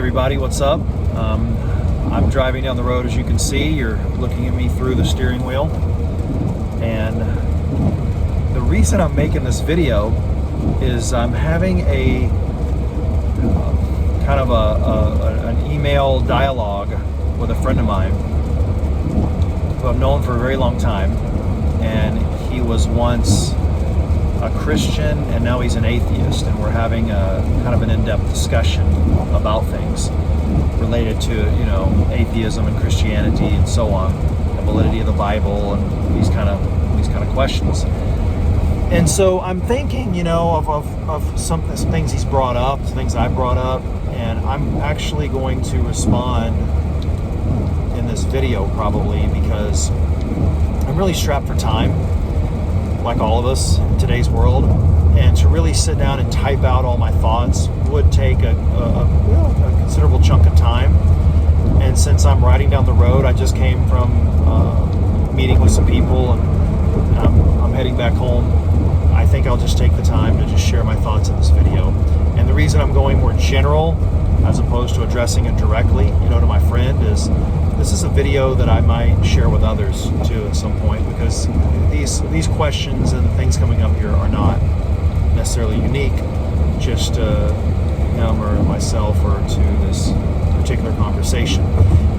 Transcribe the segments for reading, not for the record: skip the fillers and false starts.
everybody, what's up? I'm driving down the road. As you can see, you're looking at me through the steering wheel. And the reason I'm making this video is I'm having a kind of an email dialogue with a friend of mine who I've known for a very long time. And he was once a Christian and now he's an atheist, and we're having a kind of an in-depth discussion about things related to, atheism and Christianity and so on, the validity of the Bible and these kind of questions. And so I'm thinking, of some things he's brought up, some things I brought up, and I'm actually going to respond in this video probably because I'm really strapped for time, like all of us in today's world, and to really sit down and type out all my thoughts would take a considerable chunk of time. And since I'm riding down the road, I just came from meeting with some people, and I'm heading back home. I think I'll just take the time to just share my thoughts in this video. And the reason I'm going more general as opposed to addressing it directly, to my friend, is this is a video that I might share with others too at some point, because these questions and the things coming up here are not necessarily unique just to him or myself or to this particular conversation.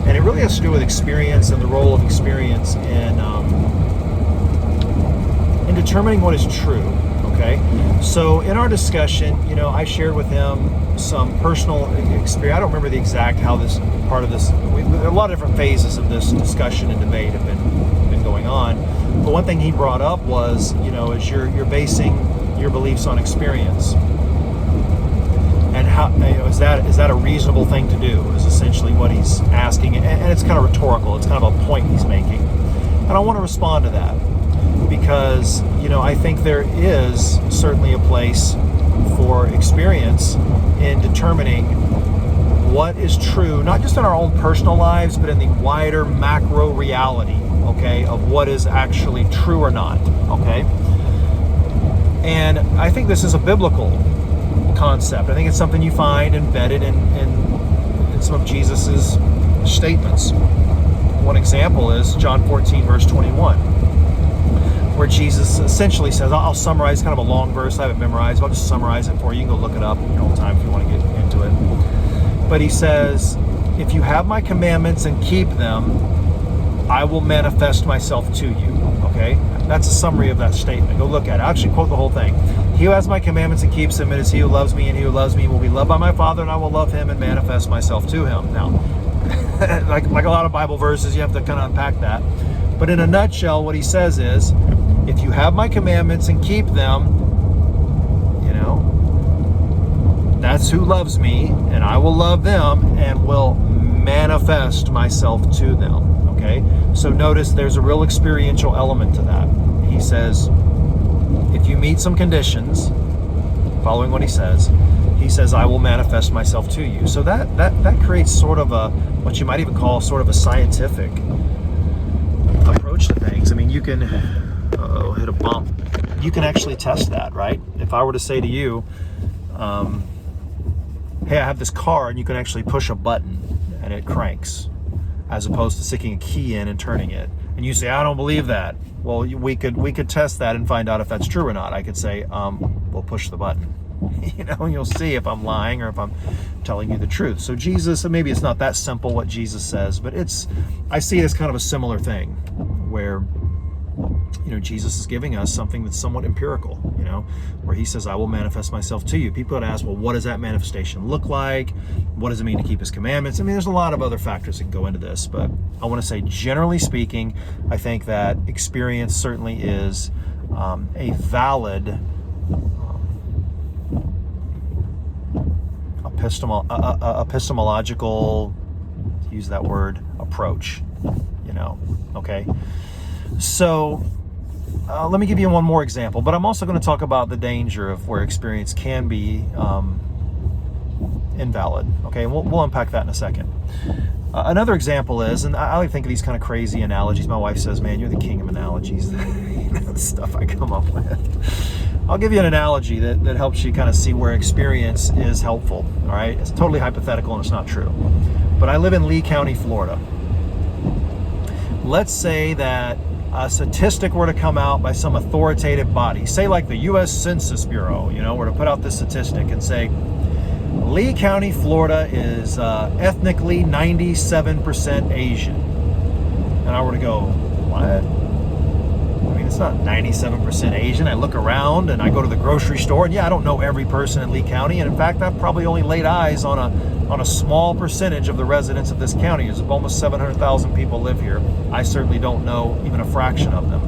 And it really has to do with experience and the role of experience in determining what is true. Okay, so in our discussion, I shared with him some personal experience. I don't remember the exact how this part of this. There are a lot of different phases of this discussion and debate have been going on. But one thing he brought up was, is you're basing your beliefs on experience, and how is that a reasonable thing to do? Is essentially what he's asking, and it's kind of rhetorical. It's kind of a point he's making, and I want to respond to that. Because, I think there is certainly a place for experience in determining what is true, not just in our own personal lives, but in the wider macro reality, okay, of what is actually true or not, okay? And I think this is a biblical concept. I think it's something you find embedded in some of Jesus's statements. One example is John 14, verse 21. Where Jesus essentially says, I'll summarize kind of a long verse, I have it memorized, but I'll just summarize it for you. You can go look it up in your own time if you want to get into it. But he says, if you have my commandments and keep them, I will manifest myself to you. Okay? That's a summary of that statement. Go look at it. I'll actually quote the whole thing. He who has my commandments and keeps them, it is he who loves me, and he who loves me will be loved by my Father, and I will love him and manifest myself to him. Now, like a lot of Bible verses, you have to kind of unpack that. But in a nutshell, what he says is, if you have my commandments and keep them, that's who loves me, and I will love them and will manifest myself to them. Okay? So notice there's a real experiential element to that. He says, if you meet some conditions, following what he says, I will manifest myself to you. So that creates sort of what you might even call sort of a scientific approach to things. I mean, you can hit a bump. You can actually test that, right? If I were to say to you, hey, I have this car, and you can actually push a button and it cranks, as opposed to sticking a key in and turning it. And you say, I don't believe that. Well, we could test that and find out if that's true or not. I could say, well, push the button. And you'll see if I'm lying or if I'm telling you the truth. So Jesus, maybe it's not that simple what Jesus says, but I see it as kind of a similar thing where Jesus is giving us something that's somewhat empirical, where he says, I will manifest myself to you. People would ask, well, what does that manifestation look like? What does it mean to keep his commandments? I mean, there's a lot of other factors that can go into this, but I want to say, generally speaking, I think that experience certainly is a valid epistemological, to use that word, approach, okay? So let me give you one more example, but I'm also going to talk about the danger of where experience can be invalid. Okay, we'll unpack that in a second. Another example is, and I like to think of these kind of crazy analogies. My wife says, man, you're the king of analogies. The stuff I come up with. I'll give you an analogy that helps you kind of see where experience is helpful. All right, it's totally hypothetical and it's not true. But I live in Lee County, Florida. Let's say that a statistic were to come out by some authoritative body, say like the U.S. Census Bureau, were to put out this statistic and say, Lee County, Florida is ethnically 97% Asian. And I were to go, what? I mean, it's not 97% Asian. I look around and I go to the grocery store, and yeah, I don't know every person in Lee County. And in fact, I've probably only laid eyes on a small percentage of the residents of this county. There's almost 700,000 people live here. I certainly don't know even a fraction of them.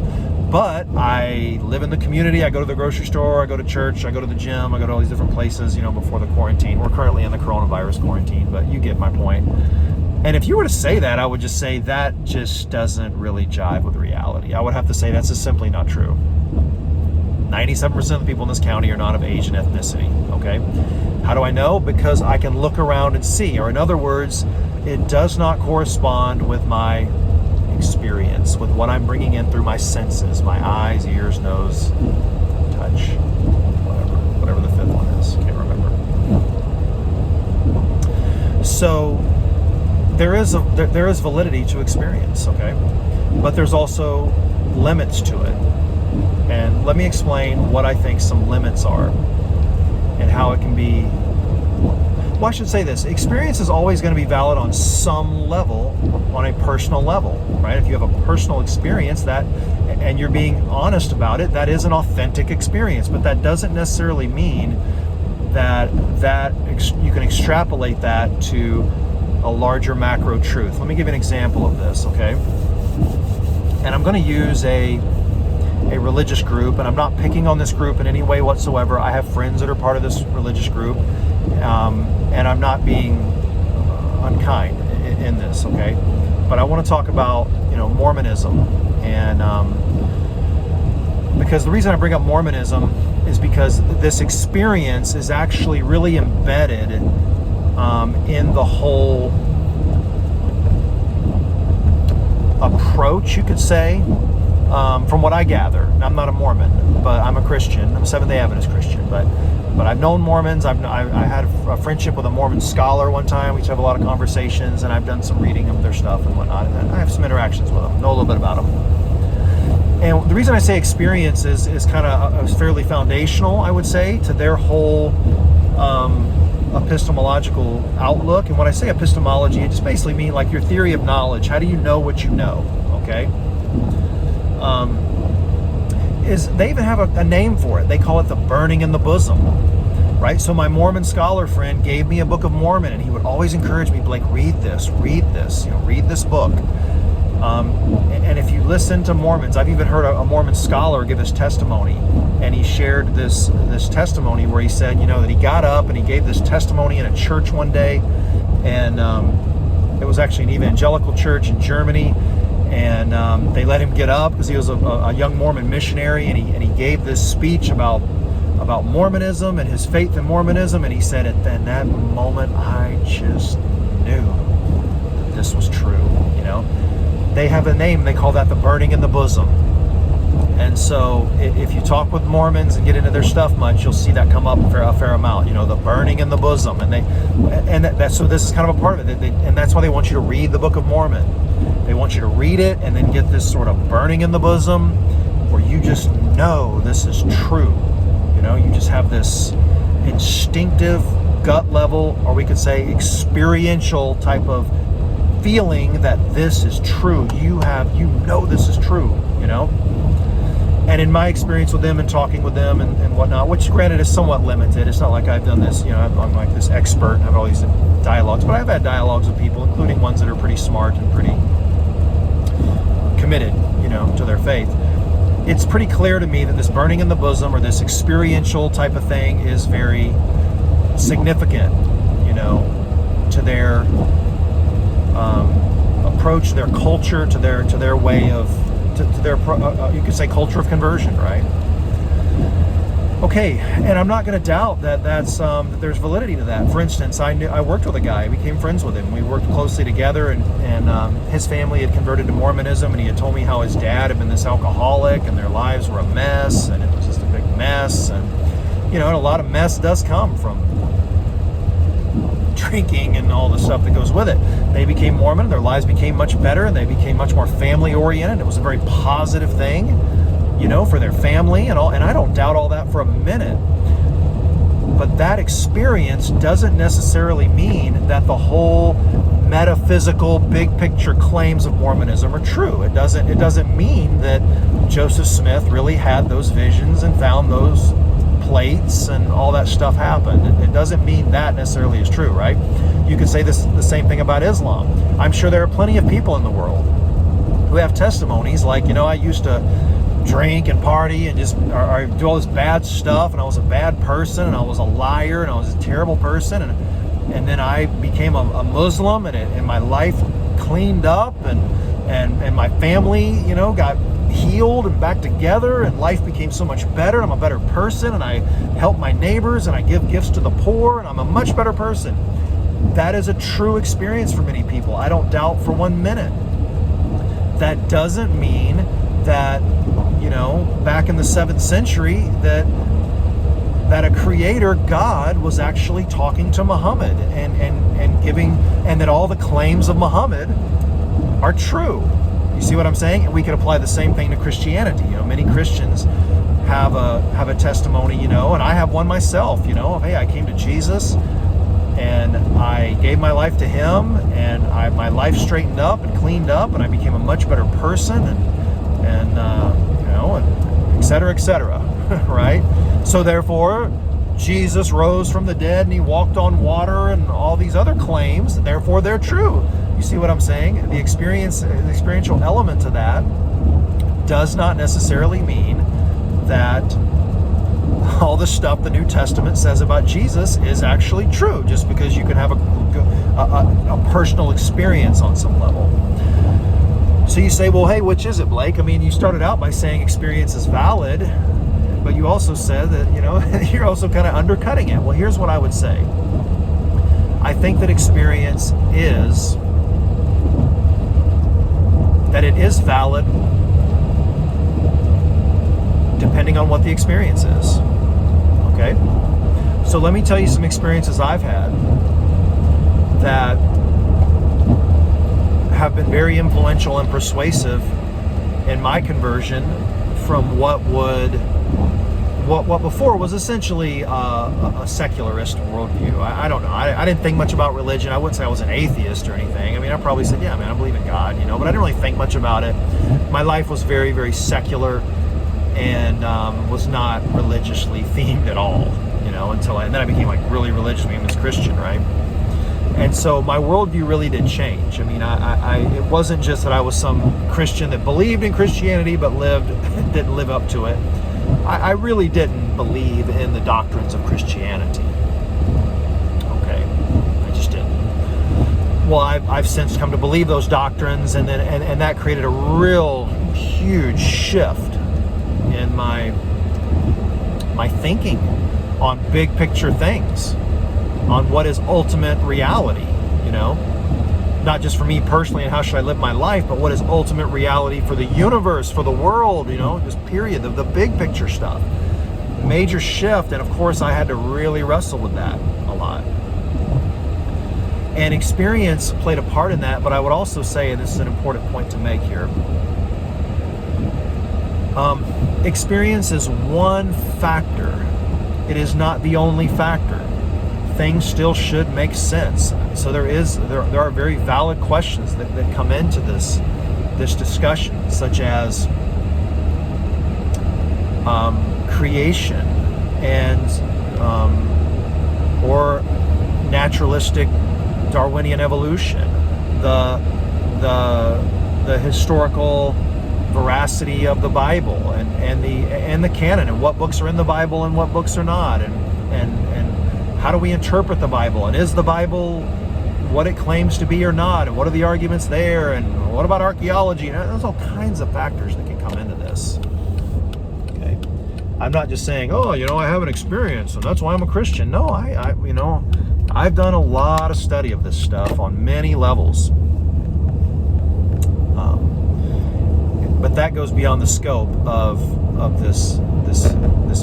But I live in the community. I go to the grocery store. I go to church. I go to the gym. I go to all these different places, before the quarantine. We're currently in the coronavirus quarantine, but you get my point. And if you were to say that, I would just say that just doesn't really jive with reality. I would have to say that's just simply not true. 97% of the people in this county are not of Asian ethnicity, okay? How do I know? Because I can look around and see. Or in other words, it does not correspond with my experience, with what I'm bringing in through my senses, my eyes, ears, nose, touch, whatever the fifth one is. Can't remember. So there is validity to experience, okay? But there's also limits to it. And let me explain what I think some limits are and how it can be. Well, I should say this. Experience is always going to be valid on some level, on a personal level, right? If you have a personal experience and you're being honest about it, that is an authentic experience. But that doesn't necessarily mean that you can extrapolate that to a larger macro truth. Let me give you an example of this, okay? And I'm going to use a religious group, and I'm not picking on this group in any way whatsoever. I have friends that are part of this religious group, and I'm not being unkind in this, okay? But I want to talk about, Mormonism, and because the reason I bring up Mormonism is because this experience is actually really embedded in the whole approach, you could say, from what I gather. I'm not a Mormon, but I'm a Christian. I'm a Seventh-day Adventist Christian, but I've known Mormons. I had a friendship with a Mormon scholar one time. We used to have a lot of conversations, and I've done some reading of their stuff and whatnot, and I have some interactions with them, know a little bit about them. And the reason I say experience is kind of fairly foundational, I would say, to their whole epistemological outlook. And when I say epistemology, it just basically means like your theory of knowledge. How do you know what you know? Okay. They even have a name for it. They call it the burning in the bosom, right? So my Mormon scholar friend gave me a Book of Mormon, and he would always encourage me, Blake, read this, read this book. And if you listen to Mormons, I've even heard a Mormon scholar give his testimony, and he shared this testimony where he said, that he got up and he gave this testimony in a church one day, and it was actually an evangelical church in Germany, and they let him get up because he was a young Mormon missionary, and he gave this speech about Mormonism and his faith in Mormonism, and he said at that moment, I just knew that this was true, They have a name, they call that the burning in the bosom. And so if you talk with Mormons and get into their stuff much, you'll see that come up a fair amount, the burning in the bosom. So this is kind of a part of it. And that's why they want you to read the Book of Mormon. They want you to read it and then get this sort of burning in the bosom where you just know this is true. You just have this instinctive, gut level, or we could say experiential type of feeling that this is true. You know this is true, And in my experience with them and talking with them and whatnot, which granted is somewhat limited. It's not like I've done this, I'm like this expert and have all these dialogues, but I've had dialogues with people, including ones that are pretty smart and pretty committed, to their faith. It's pretty clear to me that this burning in the bosom or this experiential type of thing is very significant, to their approach, their culture, to their way of, to their, you could say, culture of conversion, right? Okay, and I'm not going to doubt that that there's validity to that. For instance, I worked with a guy, I became friends with him. We worked closely together, and his family had converted to Mormonism, and he had told me how his dad had been this alcoholic, and their lives were a mess, and it was just a big mess, and and a lot of mess does come from drinking and all the stuff that goes with it. They became Mormon, their lives became much better, and they became much more family oriented. It was a very positive thing, for their family and all, and I don't doubt all that for a minute. But that experience doesn't necessarily mean that the whole metaphysical big picture claims of Mormonism are true. It doesn't mean that Joseph Smith really had those visions and found those plates and all that stuff happened. It doesn't mean that necessarily is true, right? You could say the same thing about Islam. I'm sure there are plenty of people in the world who have testimonies like, I used to drink and party and just or do all this bad stuff, and I was a bad person, and I was a liar, and I was a terrible person, and then I became a Muslim, and my life cleaned up, and my family, got healed and back together, and life became so much better. I'm a better person, and I help my neighbors, and I give gifts to the poor, and I'm a much better person. That is a true experience for many people. I don't doubt for 1 minute. That doesn't mean that, back in the 7th century, that a creator God was actually talking to Muhammad and giving, and that all the claims of Muhammad are true. You see what I'm saying? And we could apply the same thing to Christianity. Many Christians have a testimony, and I have one myself, of, hey, I came to Jesus and I gave my life to him, and my life straightened up and cleaned up, and I became a much better person, and et cetera, right? So therefore, Jesus rose from the dead and he walked on water and all these other claims, therefore they're true. You see what I'm saying? The experiential element to that does not necessarily mean that all the stuff the New Testament says about Jesus is actually true, just because you can have a personal experience on some level. So you say, well, hey, which is it, Blake? I mean, you started out by saying experience is valid, but you also said that, you're also kind of undercutting it. Well, here's what I would say. I think that experience is valid depending on what the experience is. Okay? So let me tell you some experiences I've had that have been very influential and persuasive in my conversion from what before was essentially a secularist worldview. I don't know. I didn't think much about religion. I wouldn't say I was an atheist or anything. I mean, I probably said, yeah, man, I believe in God, but I didn't really think much about it. My life was very, very secular and was not religiously themed at all, and then I became really religious, became this Christian, right? And so my worldview really did change. I mean, it wasn't just that I was some Christian that believed in Christianity but didn't live up to it. I really didn't believe in the doctrines of Christianity. Okay, I just didn't. Well, I've since come to believe those doctrines, and that created a real huge shift in my thinking on big picture things, on what is ultimate reality, not just for me personally and how should I live my life, but what is ultimate reality for the universe, for the world, just period, the big picture stuff. Major shift, and of course I had to really wrestle with that a lot. And experience played a part in that, but I would also say, and this is an important point to make here, experience is one factor. It is not the only factor. Things still should make sense. So there are very valid questions that come into this discussion, such as creation and or naturalistic Darwinian evolution, the historical veracity of the Bible and the canon, and what books are in the Bible and what books are not, and how do we interpret the Bible, and is the Bible what it claims to be or not, and what are the arguments there, and what about archaeology? There's all kinds of factors that can come into this. Okay, I'm not just saying, oh, I have an experience and that's why I'm a Christian. No, I've done a lot of study of this stuff on many levels. But that goes beyond the scope of this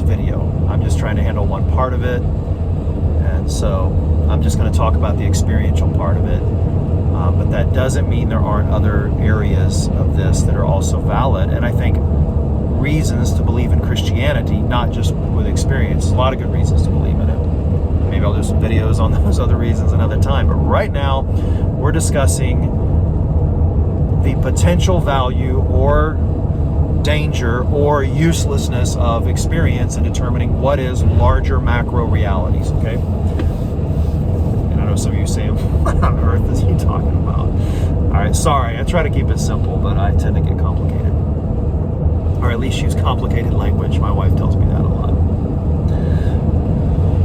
video. I'm just trying to handle one part of it, and so I'm just going to talk about the experiential part of it. But that doesn't mean there aren't other areas of this that are also valid. And I think reasons to believe in Christianity, not just with experience. A lot of good reasons to believe in it. Maybe I'll do some videos on those other reasons another time. But right now, we're discussing the potential value or danger or uselessness of experience in determining what is larger macro realities, okay? And I know some of you say, what on earth is he talking about? All right, sorry, I try to keep it simple, but I tend to get complicated. Or at least use complicated language. My wife tells me that a lot.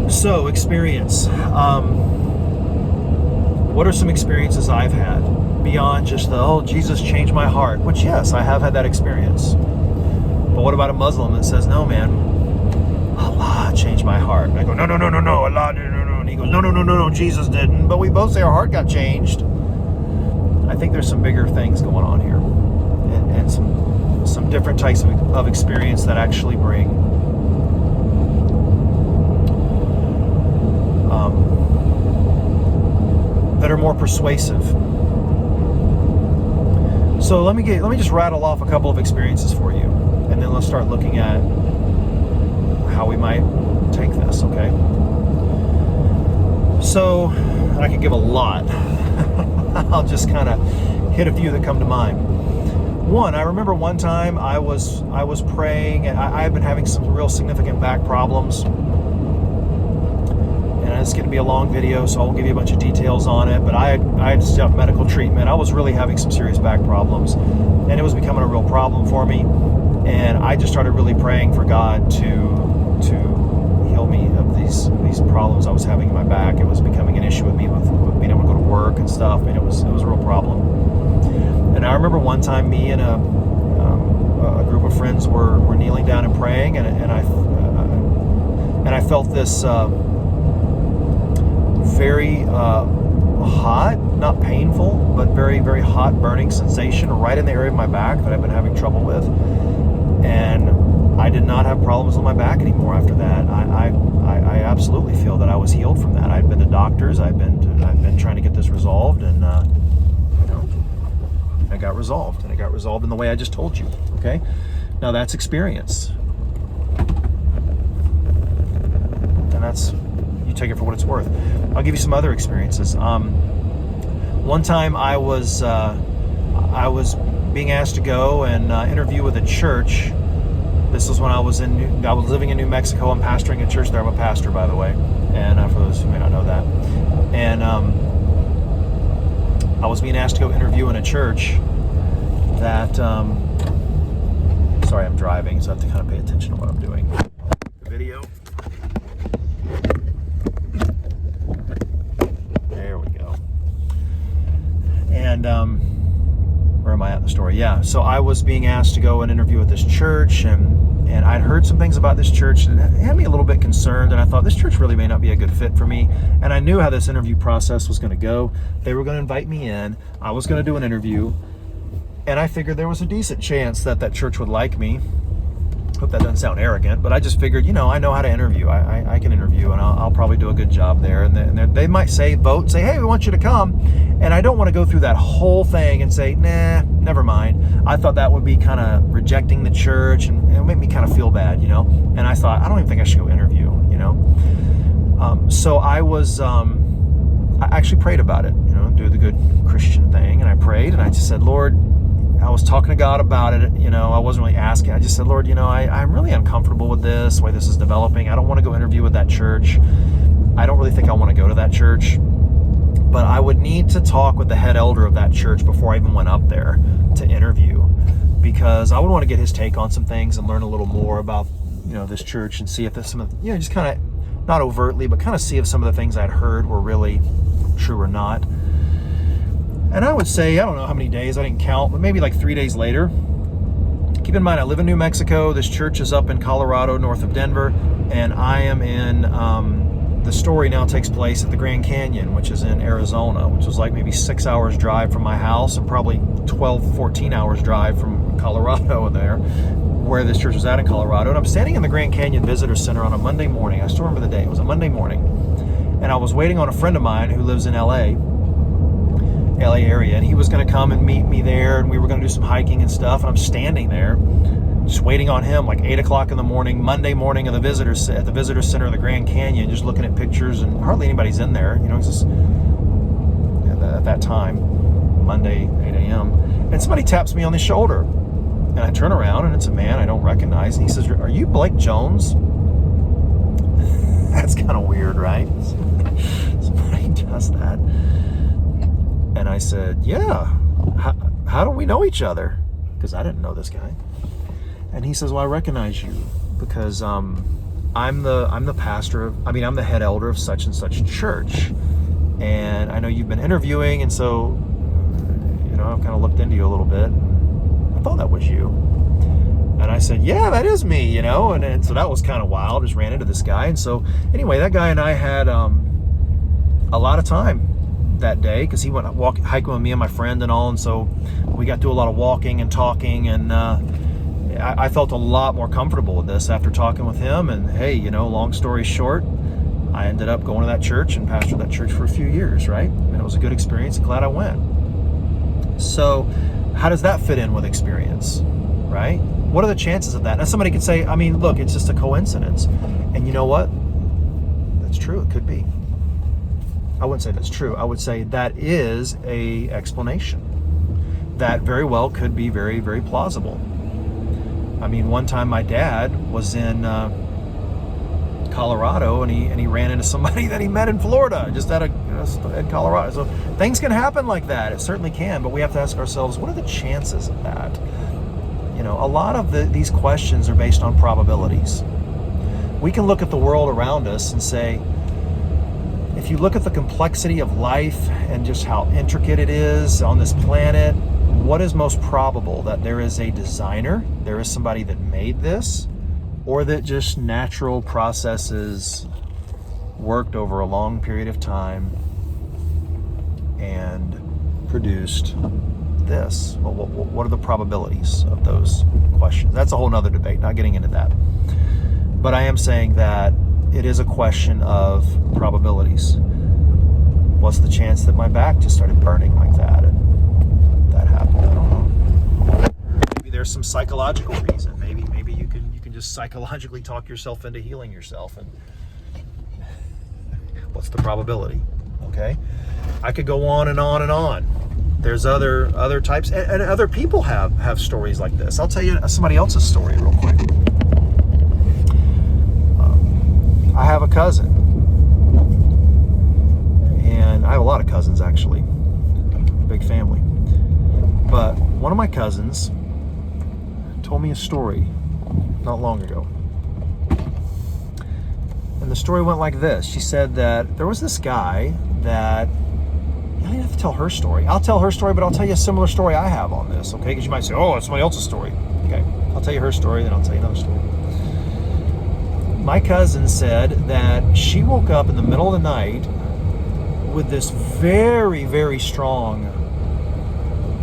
So, experience. What are some experiences I've had beyond just Jesus changed my heart? Which, yes, I have had that experience. But what about a Muslim that says, no, man, Allah changed my heart? And I go, no, Allah didn't, no. And he goes, no, Jesus didn't. But we both say our heart got changed. I think there's some bigger things going on here. And some different types of experience that actually bring that are more persuasive. So let me just rattle off a couple of experiences for you, and then let's start looking at how we might take this, okay? So I could give a lot. I'll just kind of hit a few that come to mind. One, I remember one time I was praying, and I had been having some real significant back problems. And it's going to be a long video, so I won't give you a bunch of details on it. But I had to start medical treatment. I was really having some serious back problems, and it was becoming a real problem for me. And I just started really praying for God to heal me of these problems I was having in my back. It was becoming an issue with me with being able to go to work and stuff. I mean, it was a real problem. And I remember one time me and a group of friends were kneeling down and praying, and I felt this very hot, not painful, but very, very hot burning sensation right in the area of my back that I've been having trouble with. And I did not have problems with my back anymore after that. I absolutely feel that I was healed from that. I've been to doctors. I've been trying to get this resolved, and it got resolved, and it got resolved in the way I just told you, okay? Now that's experience. And that's, you take it for what it's worth. I'll give you some other experiences. One time I was being asked to go and interview with a church. This was when I was living in New Mexico. I'm pastoring a church there. I'm a pastor, by the way, and for those who may not know that. And I was being asked to go interview in a church that, sorry, I'm driving, so I have to kind of pay attention to what I'm doing. The video. There we go. And, where am I at in the story? Yeah, so I was being asked to go and interview at this church, and I'd heard some things about this church that had me a little bit concerned, and I thought this church really may not be a good fit for me. And I knew how this interview process was going to go. They were going to invite me in. I was going to do an interview, and I figured there was a decent chance that church would like me. Hope that doesn't sound arrogant, but I just figured, I know how to interview. I can interview, and I'll probably do a good job there. And they might say, hey, we want you to come. And I don't want to go through that whole thing and say, nah, never mind. I thought that would be kind of rejecting the church, and it would make me kind of feel bad, And I thought, I don't even think I should go interview, So I was, I actually prayed about it, do the good Christian thing. And I prayed, and I just said, Lord, I was talking to God about it, I wasn't really asking. I just said, Lord, I'm really uncomfortable with this, the way this is developing. I don't want to go interview with that church. I don't really think I want to go to that church. But I would need to talk with the head elder of that church before I even went up there to interview, because I would want to get his take on some things and learn a little more about, this church, and see if there's some of, just kind of, not overtly, but kind of see if some of the things I'd heard were really true or not. And I would say, I don't know how many days, I didn't count, but maybe like 3 days later. Keep in mind, I live in New Mexico. This church is up in Colorado, north of Denver, and I am in, the story now takes place at the Grand Canyon, which is in Arizona, which was like maybe 6 hours drive from my house, and probably 12, 14 hours drive from Colorado there, where this church was at in Colorado. And I'm standing in the Grand Canyon Visitor Center on a Monday morning. I still remember the day. It was a Monday morning. And I was waiting on a friend of mine who lives in LA area, and he was going to come and meet me there, and we were going to do some hiking and stuff. And I'm standing there just waiting on him, like 8 o'clock in the morning, Monday morning at the visitor center of the Grand Canyon, just looking at pictures, and hardly anybody's in there. It's just, at that time, Monday, 8 a.m. And somebody taps me on the shoulder, and I turn around, and it's a man I don't recognize. And he says, "Are you Blake Jones?" That's kind of weird, right? Somebody does that. And I said, "Yeah, how do we know each other?" Because I didn't know this guy. And he says, "Well, I recognize you because I'm the pastor I'm the head elder of such and such church. And I know you've been interviewing, and so, I've kind of looked into you a little bit. I thought that was you." And I said, "Yeah, that is me, and so that was kind of wild. Just ran into this guy. And so anyway, that guy and I had a lot of time that day, because he went hiking with me and my friend and all. And so we got to do a lot of walking and talking, and I felt a lot more comfortable with this after talking with him. And hey, long story short, I ended up going to that church and pastored that church for a few years, right? And it was a good experience, and glad I went. So how does that fit in with experience, right? What are the chances of that? Now somebody could say, look, it's just a coincidence. And you know what? That's true. It could be. I wouldn't say that's true. I would say that is a explanation. That very well could be very, very plausible. One time my dad was in Colorado, and he ran into somebody that he met in Florida, just at Colorado. So things can happen like that. It certainly can, but we have to ask ourselves, what are the chances of that? A lot of these questions are based on probabilities. We can look at the world around us and say, if you look at the complexity of life and just how intricate it is on this planet, what is most probable? That there is a designer, there is somebody that made this, or that just natural processes worked over a long period of time and produced this? Well, what are the probabilities of those questions? That's a whole nother debate, not getting into that. But I am saying that it is a question of probabilities. What's the chance that my back just started burning like that and that happened? I don't know. Maybe there's some psychological reason. Maybe you can just psychologically talk yourself into healing yourself. And what's the probability? Okay, I could go on and on and on. There's other types, and other people have stories like this. I'll tell you somebody else's story real quick. I have a cousin, and I have a lot of cousins actually, big family. But one of my cousins told me a story not long ago. And the story went like this. She said that there was this guy that, I don't have to tell her story. I'll tell her story, but I'll tell you a similar story I have on this, okay? Because you might say, oh, it's somebody else's story. Okay, I'll tell you her story, then I'll tell you another story. My cousin said that she woke up in the middle of the night with this very, very strong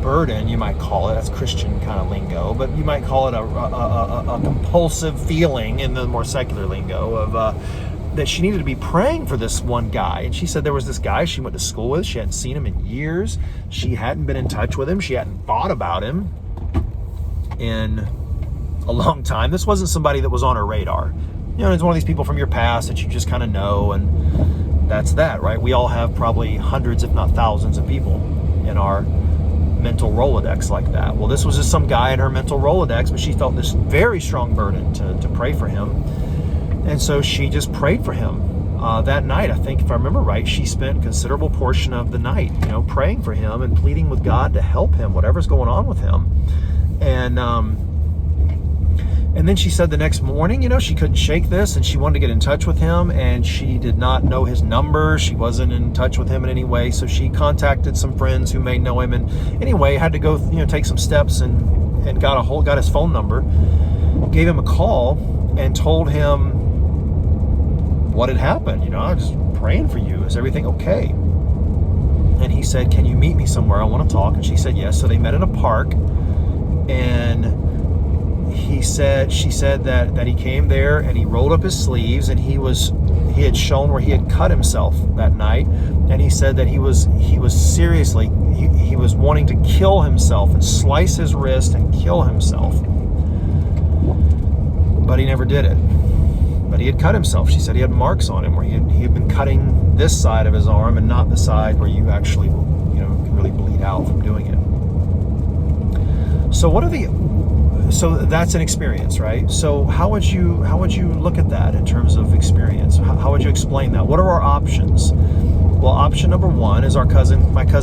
burden, you might call it. That's Christian kind of lingo, but you might call it a compulsive feeling in the more secular lingo of that she needed to be praying for this one guy. And she said there was this guy she went to school with. She hadn't seen him in years. She hadn't been in touch with him. She hadn't thought about him in a long time. This wasn't somebody that was on her radar. It's one of these people from your past that you just kind of know, and that's that, right? We all have probably hundreds, if not thousands, of people in our mental Rolodex like that. Well, this was just some guy in her mental Rolodex, but she felt this very strong burden to pray for him. And so she just prayed for him. That night, I think, if I remember right, she spent a considerable portion of the night, praying for him and pleading with God to help him, whatever's going on with him. And then she said the next morning, she couldn't shake this, and she wanted to get in touch with him, and she did not know his number. She wasn't in touch with him in any way, so she contacted some friends who may know him, and anyway, had to go, take some steps and got his phone number, gave him a call, and told him what had happened. I was just praying for you. Is everything okay? And he said, can you meet me somewhere? I want to talk. And she said yes. So they met in a park, And she said that he came there and he rolled up his sleeves, and he had shown where he had cut himself that night, and he said that he was seriously, he was wanting to kill himself and slice his wrist and kill himself, but he never did it. But he had cut himself. She said he had marks on him where he had been cutting this side of his arm and not the side where you actually, can really bleed out from doing it. So that's an experience, right? So how would you look at that in terms of experience? How would you explain that? What are our options? Well, option number one is my cousin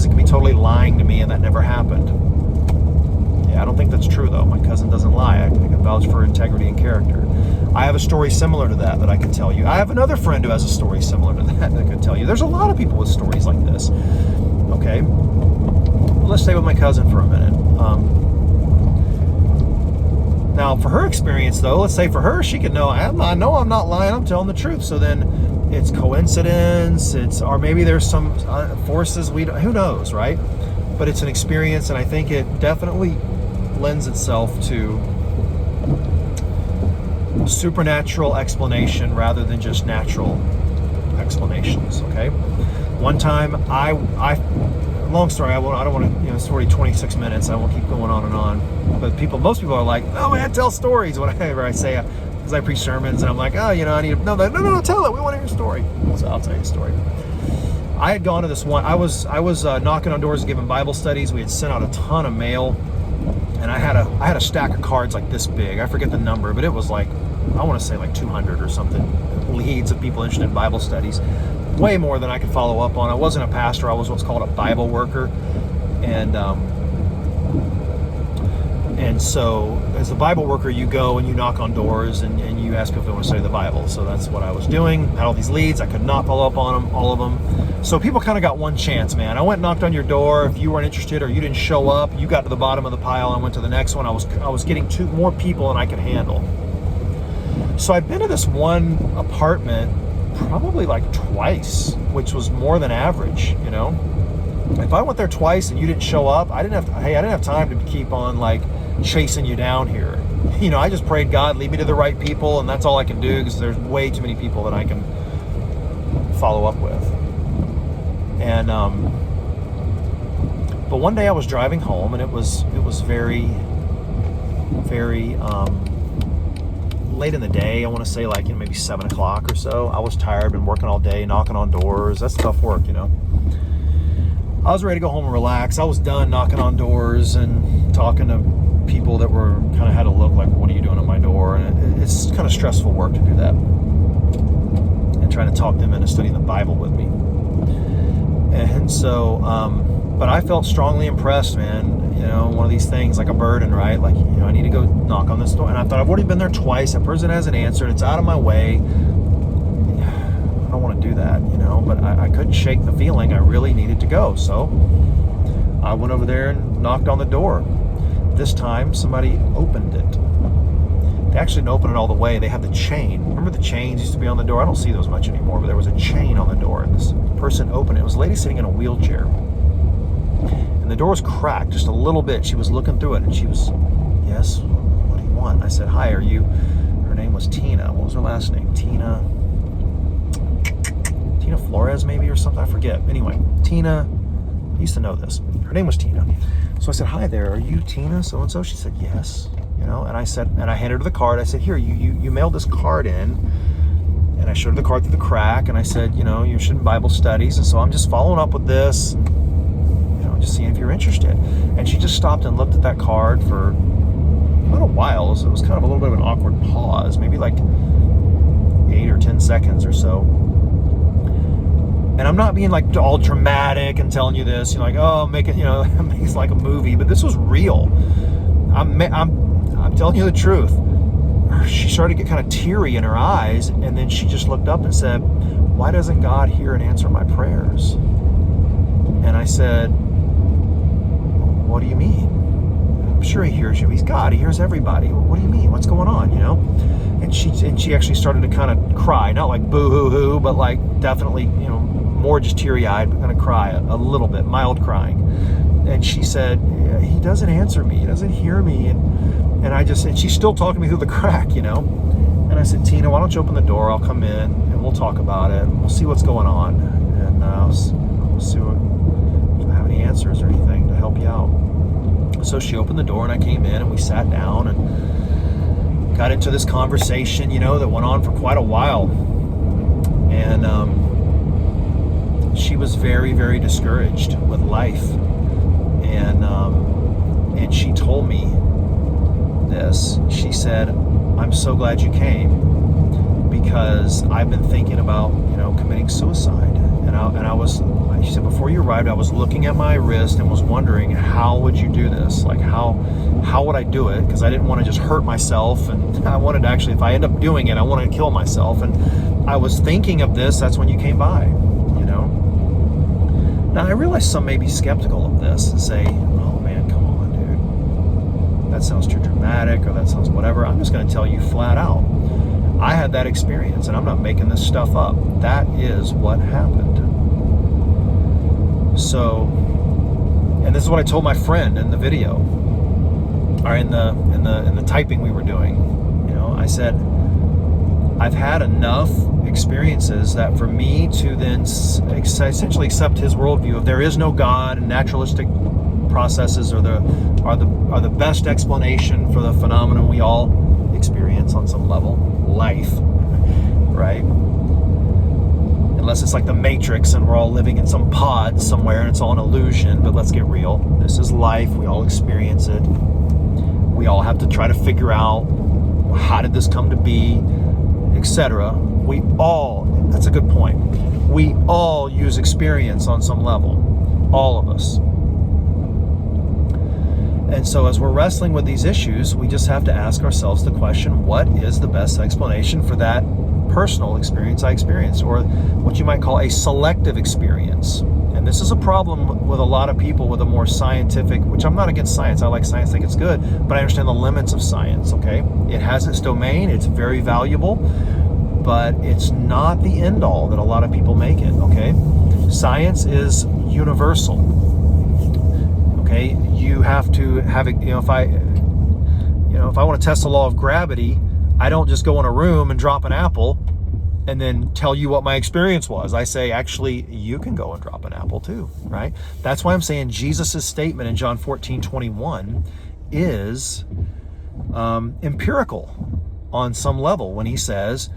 can be totally lying to me and that never happened. Yeah, I don't think that's true though. My cousin doesn't lie. I can vouch for integrity and character. I have a story similar to that I can tell you. I have another friend who has a story similar to that I could tell you. There's a lot of people with stories like this. Okay, let's stay with my cousin for a minute. Now, for her experience, though, let's say for her, she could know, I'm not lying, I'm telling the truth. So then it's coincidence, or maybe there's some forces, who knows, right? But it's an experience, and I think it definitely lends itself to supernatural explanation rather than just natural explanations, okay? One time, long story, I don't want to, it's already 26 minutes, I won't keep going on and on. But most people are like, oh man, tell stories, whatever I say, because I preach sermons, and I'm like, I need to, no, tell it, we want to hear a story. So I'll tell you a story. I had gone to this one, I was knocking on doors and giving Bible studies. We had sent out a ton of mail, and I had a stack of cards like this big. I forget the number, but it was like, I want to say like 200 or something leads of people interested in Bible studies. Way more than I could follow up on. I wasn't a pastor, I was what's called a Bible worker. And so as a Bible worker, you go and you knock on doors and you ask people if they want to study the Bible. So that's what I was doing. Had all these leads. I could not follow up on them, all of them. So people kind of got one chance, man. I went and knocked on your door. If you weren't interested or you didn't show up, you got to the bottom of the pile and went to the next one. I was getting two more people than I could handle. So I've been to this one apartment probably like twice, which was more than average, If I went there twice and you didn't show up, I didn't have time to keep on like chasing you down here. I just prayed, God, lead me to the right people, and that's all I can do because there's way too many people that I can follow up with. And but one day I was driving home, and it was very, very late in the day. I want to say like maybe 7 o'clock or so. I was tired, been working all day, knocking on doors. That's tough work, I was ready to go home and relax. I was done knocking on doors and talking to people that were kind of had a look like, what are you doing at my door? And it's kind of stressful work to do that, and trying to talk them into studying the Bible with me. And so but I felt strongly impressed, man. One of these things, like a burden, right? Like, I need to go knock on this door. And I thought, I've already been there twice. That person hasn't answered. It's out of my way. I don't want to do that, but I couldn't shake the feeling. I really needed to go. So I went over there and knocked on the door. This time, somebody opened it. They actually didn't open it all the way. They had the chain. Remember the chains used to be on the door? I don't see those much anymore, but there was a chain on the door. And this person opened it. It was a lady sitting in a wheelchair. And the door was cracked just a little bit. She was looking through it, and she was, yes, what do you want? And I said, hi, are you? Her name was Tina. What was her last name? Tina Flores, maybe, or something. I forget. Anyway, Tina, I used to know this. Her name was Tina. So I said, hi there, are you Tina so-and-so? She said, yes. And I said, and I handed her the card. I said, here, you mailed this card in. And I showed her the card through the crack, and I said, you're interested in Bible studies, and so I'm just following up with this, just seeing if you're interested. And she just stopped and looked at that card for quite a while. So it was kind of a little bit of an awkward pause, maybe like 8 or 10 seconds or so. And I'm not being like all dramatic and telling you this, like, oh, make it, make it like a movie, but this was real. I'm telling you the truth. She started to get kind of teary in her eyes, and then she just looked up and said, why doesn't God hear and answer my prayers? And I said, what do you mean? I'm sure he hears you. He's God. He hears everybody. What do you mean? What's going on, And she actually started to kind of cry, not like boo-hoo-hoo, but like definitely, more just teary-eyed, but going to cry a little bit, mild crying. and she said, yeah, he doesn't answer me, he doesn't hear me, and she's still talking me through the crack, And I said, Tina, why don't you open the door? I'll come in and we'll talk about it. We'll see what's going on, and we'll see if I have any answers or anything to help you out. So she opened the door, and I came in, and we sat down and got into this conversation, that went on for quite a while. And she was very, very discouraged with life, and she told me this. She said, I'm so glad you came, because I've been thinking about, committing suicide. She said, before you arrived, I was looking at my wrist and was wondering, how would you do this? Like, how would I do it? Because I didn't want to just hurt myself, and I wanted to actually, if I end up doing it, I wanted to kill myself. And I was thinking of this. That's when you came by, Now, I realize some may be skeptical of this and say, oh man, come on, dude. That sounds too dramatic, or that sounds whatever. I'm just going to tell you flat out. I had that experience, and I'm not making this stuff up. That is what happened. So, and this is what I told my friend in the video, or in the typing we were doing. I said, I've had enough experiences that for me to then essentially accept his worldview of there is no God, and naturalistic processes are the best explanation for the phenomenon we all experience on some level, life, right? Unless it's like the Matrix and we're all living in some pod somewhere and it's all an illusion, but let's get real. This is life. We all experience it. We all have to try to figure out, how did this come to be, etc. That's a good point. We all use experience on some level. All of us. And so as we're wrestling with these issues, we just have to ask ourselves the question, what is the best explanation for that personal experience I experienced, or what you might call a selective experience? And this is a problem with a lot of people with a more scientific, which I'm not against science. I like science, I think it's good, but I understand the limits of science, okay? It has its domain, it's very valuable, but it's not the end all that a lot of people make it, okay? Science is universal, okay? You have to have it, if I want to test the law of gravity, I don't just go in a room and drop an apple and then tell you what my experience was. I say, actually, you can go and drop an apple too, right? That's why I'm saying Jesus' statement in John 14:21 is empirical on some level when he says,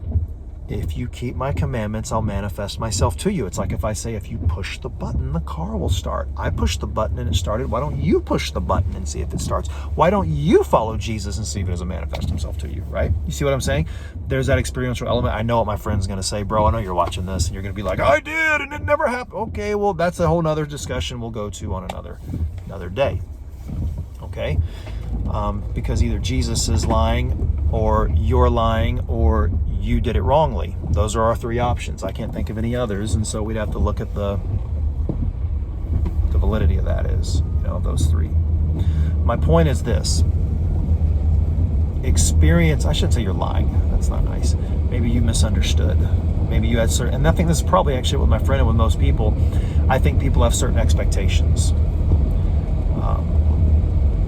if you keep my commandments, I'll manifest myself to you. It's like if I say, if you push the button, the car will start. I pushed the button and it started. Why don't you push the button and see if it starts? Why don't you follow Jesus and see if it doesn't manifest himself to you, right? You see what I'm saying? There's that experiential element. I know what my friend's going to say, bro, I know you're watching this and you're going to be like, I did and it never happened. Okay, well, that's a whole nother discussion we'll go to on another day, okay? Because either Jesus is lying, or you're lying, or you did it wrongly. Those are our three options. I can't think of any others, and so we'd have to look at the validity of that is, those three. My point is this. Experience, I shouldn't say you're lying. That's not nice. Maybe you misunderstood. Maybe you had certain, and I think this is probably actually with my friend and with most people, I think people have certain expectations.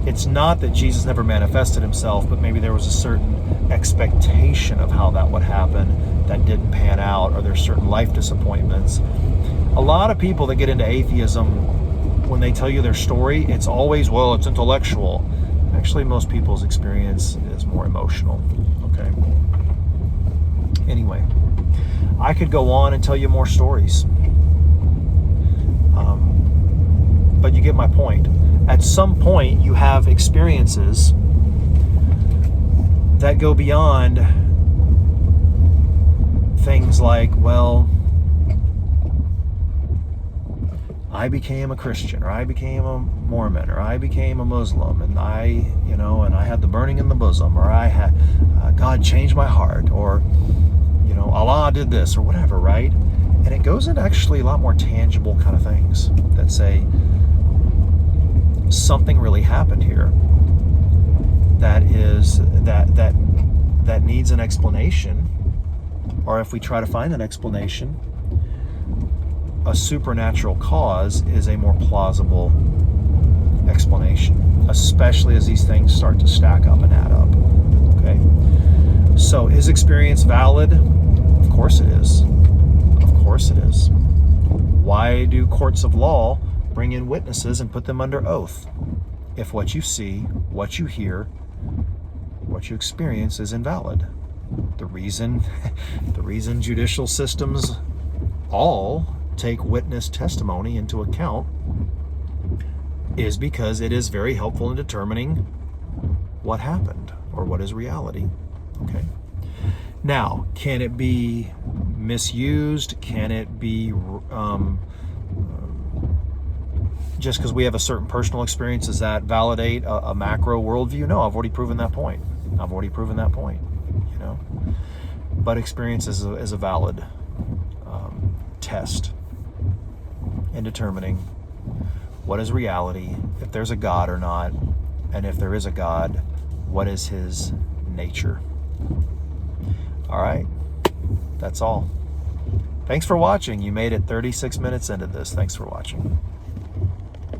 It's not that Jesus never manifested himself, but maybe there was a certain expectation of how that would happen that didn't pan out, or there's certain life disappointments. A lot of people that get into atheism, when they tell you their story, it's always, well, it's intellectual. Actually, most people's experience is more emotional, okay? Anyway, I could go on and tell you more stories. But you get my point. At some point, you have experiences that go beyond things like, well, I became a Christian, or I became a Mormon, or I became a Muslim, and I had the burning in the bosom, or I had God changed my heart, or Allah did this, or whatever, right? And it goes into actually a lot more tangible kind of things that say something really happened here that needs an explanation, or if we try to find an explanation, a supernatural cause is a more plausible explanation, especially as these things start to stack up and add up. Okay? So is experience valid? Of course it is. Of course it is. Why do courts of law bring in witnesses and put them under oath if what you see, what you hear, what you experience is invalid? The reason judicial systems all take witness testimony into account is because it is very helpful in determining what happened or what is reality. Okay. Now, can it be misused? Can it be just because we have a certain personal experience, does that validate a macro worldview? No, I've already proven that point. You know, but experience is a valid test in determining what is reality, if there's a God or not, and if there is a God, what is his nature. All right, that's all. Thanks for watching. You made it 36 minutes into this. Thanks for watching.